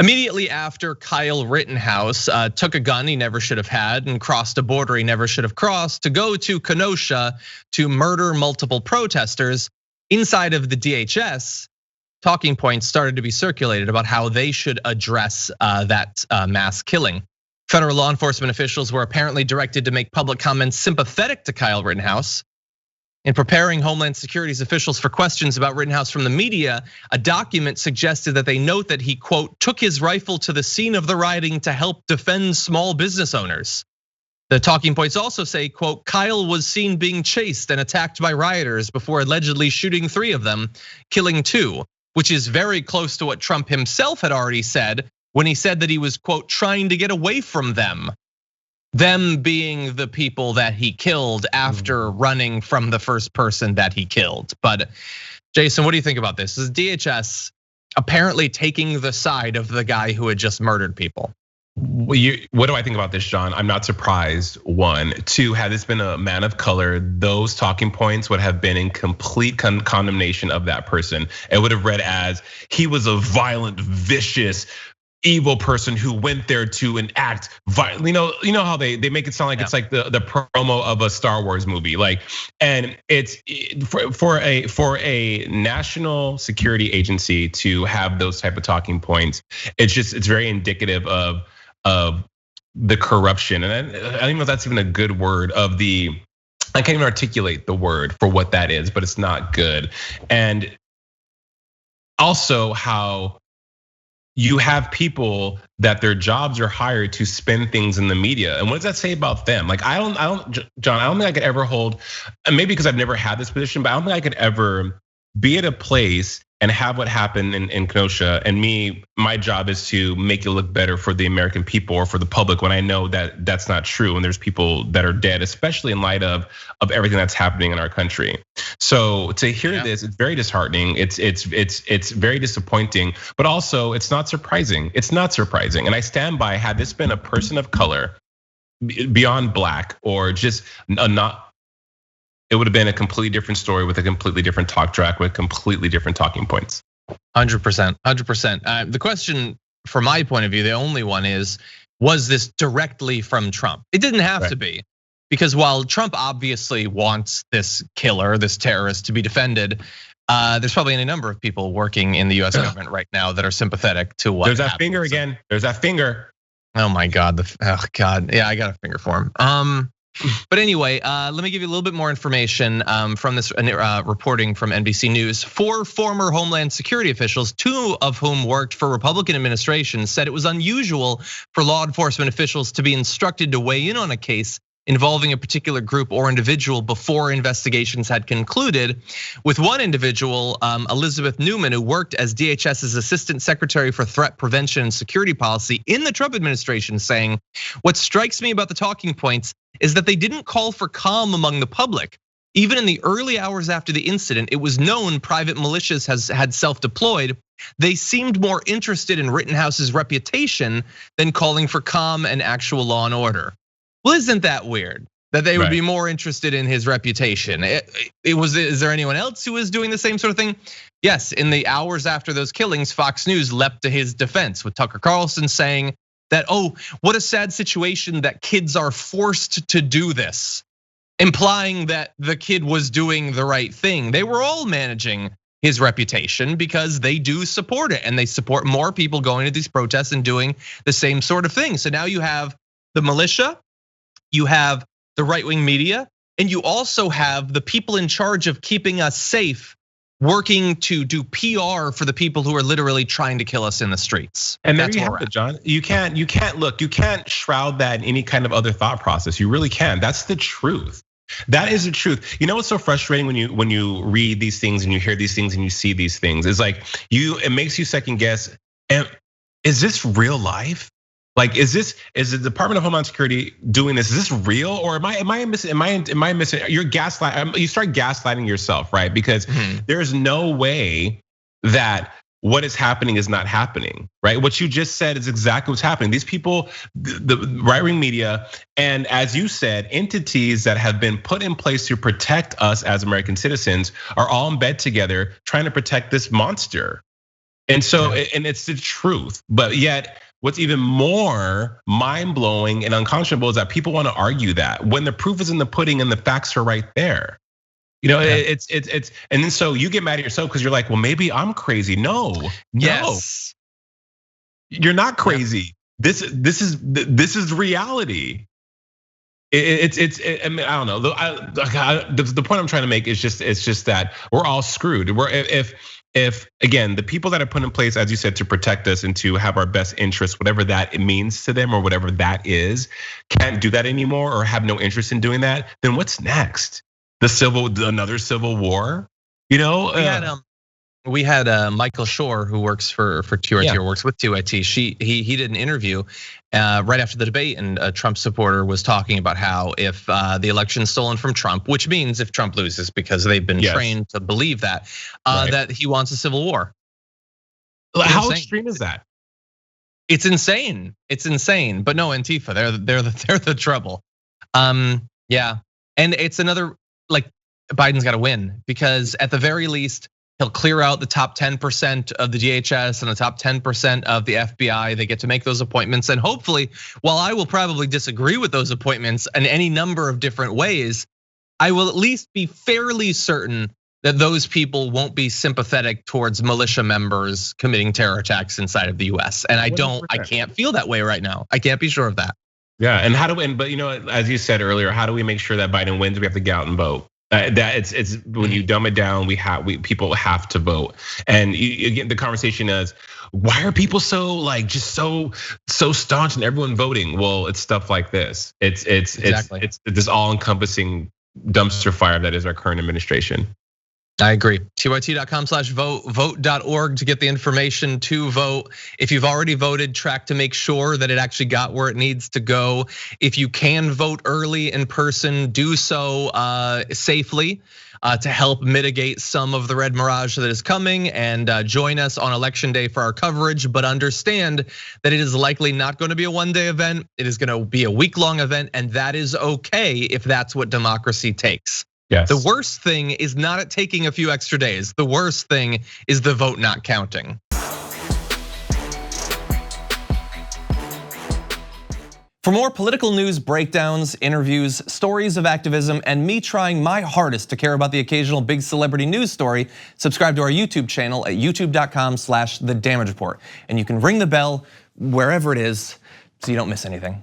Immediately after Kyle Rittenhouse took a gun he never should have had and crossed a border he never should have crossed to go to Kenosha to murder multiple protesters, inside of the DHS, talking points started to be circulated about how they should address that mass killing. Federal law enforcement officials were apparently directed to make public comments sympathetic to Kyle Rittenhouse. In preparing Homeland Security's officials for questions about Rittenhouse from the media, a document suggested that they note that he, quote, took his rifle to the scene of the rioting to help defend small business owners. The talking points also say, quote, Kyle was seen being chased and attacked by rioters before allegedly shooting 3 of them, killing 2, which is very close to what Trump himself had already said when he said that he was, quote, trying to get away from them. Them being the people that he killed after running from the first person that he killed. But Jason, what do you think about this? Is DHS apparently taking the side of the guy who had just murdered people? What do I think about this, John? I'm not surprised. 1, 2, had this been a man of color, those talking points would have been in complete condemnation of that person. It would have read as he was a violent, vicious, evil person who went there to enact violence. You know how they make it sound like it's like the promo of a Star Wars movie, like, and it's for a national security agency to have those type of talking points. It's very indicative of the corruption, and I don't even know if that's even a good word of the. I can't even articulate the word for what that is, but it's not good. And also how you have people that their jobs are hired to spin things in the media. And what does that say about them? Like, John, I don't think I could ever hold, and maybe because I've never had this position, but I don't think I could ever be at a place and have what happened in Kenosha. And my job is to make it look better for the American people or for the public when I know that that's not true. And there's people that are dead, especially in light of everything that's happening in our country. So to hear this, it's very disheartening. It's very disappointing, but also it's not surprising. It's not surprising. And I stand by, had this been a person of color beyond black or just it would have been a completely different story with a completely different talk track with completely different talking points. 100%, 100%. The question from my point of view, the only one is, was this directly from Trump? It didn't have to be, because while Trump obviously wants this killer, this terrorist to be defended, there's probably any number of people working in the US government right now that are sympathetic to what There's that finger again, there's that finger. Oh my God, God, yeah, I got a finger for him. But anyway, let me give you a little bit more information from this reporting from NBC News. 4 former Homeland Security officials, 2 of whom worked for Republican administrations, said it was unusual for law enforcement officials to be instructed to weigh in on a case involving a particular group or individual before investigations had concluded. With one individual, Elizabeth Newman, who worked as DHS's Assistant Secretary for Threat Prevention and Security Policy in the Trump administration, saying, what strikes me about the talking points is that they didn't call for calm among the public. Even in the early hours after the incident, it was known private militias had self-deployed. They seemed more interested in Rittenhouse's reputation than calling for calm and actual law and order. Well, isn't that weird? That they would be more interested in his reputation. Is there anyone else who was doing the same sort of thing? Yes, in the hours after those killings, Fox News leapt to his defense with Tucker Carlson saying that, oh, what a sad situation that kids are forced to do this, implying that the kid was doing the right thing. They were all managing his reputation because they do support it, and they support more people going to these protests and doing the same sort of thing. So now you have the militia, you have the right-wing media, and you also have the people in charge of keeping us safe working to do PR for the people who are literally trying to kill us in the streets. And there you have it, John. You can't shroud that in any kind of other thought process. You really can. That's the truth. That is the truth. You know what's so frustrating when you read these things and you hear these things and you see these things? Is like it makes you second guess. And is this real life? Like, is the Department of Homeland Security doing this? Is this real, or am I missing? Am I missing? You're gaslighting. You start gaslighting yourself, right? Because there's no way that what is happening is not happening, right? What you just said is exactly what's happening. These people, the right-wing media, and as you said, entities that have been put in place to protect us as American citizens are all in bed together trying to protect this monster. And so, and it's the truth, but yet what's even more mind-blowing and unconscionable is that people want to argue that when the proof is in the pudding and the facts are right there. It's and then so you get mad at yourself because you're like, well, maybe I'm crazy. No, Yes. You're not crazy. This is reality. I mean, I don't know. The point I'm trying to make is just that we're all screwed. If again, the people that are put in place, as you said, to protect us and to have our best interests, whatever that it means to them or whatever that is, can't do that anymore or have no interest in doing that, then what's next? Another civil war? We had Michael Shore, who works for TYT or works with TYT. He did an interview right after the debate, and a Trump supporter was talking about how if the election's stolen from Trump, which means if Trump loses, because they've been trained to believe that, that he wants a civil war. How extreme is that? It's insane. It's insane. But no, Antifa, they're the trouble. Yeah, and it's another, like, Biden's got to win, because at the very least, he'll clear out the top 10% of the DHS and the top 10% of the FBI. They get to make those appointments. And hopefully, while I will probably disagree with those appointments in any number of different ways, I will at least be fairly certain that those people won't be sympathetic towards militia members committing terror attacks inside of the US. And I can't feel that way right now. I can't be sure of that. Yeah, and but as you said earlier, how do we make sure that Biden wins? We have to get out and vote. That it's when you dumb it down, people have to vote. And again, the conversation is, why are people so just so staunch and everyone voting? Well, it's stuff like this. It's this all-encompassing dumpster fire that is our current administration. I agree. TYT.com/vote, vote.org to get the information to vote. If you've already voted, track to make sure that it actually got where it needs to go. If you can vote early in person, do so safely to help mitigate some of the red mirage that is coming, and join us on election day for our coverage. But understand that it is likely not going to be a one-day event. It is going to be a week-long event, and that is okay if that's what democracy takes. Yes. The worst thing is not it taking a few extra days. The worst thing is the vote not counting. For more political news, breakdowns, interviews, stories of activism, and me trying my hardest to care about the occasional big celebrity news story, subscribe to our YouTube channel at youtube.com/The Damage Report. And you can ring the bell wherever it is so you don't miss anything.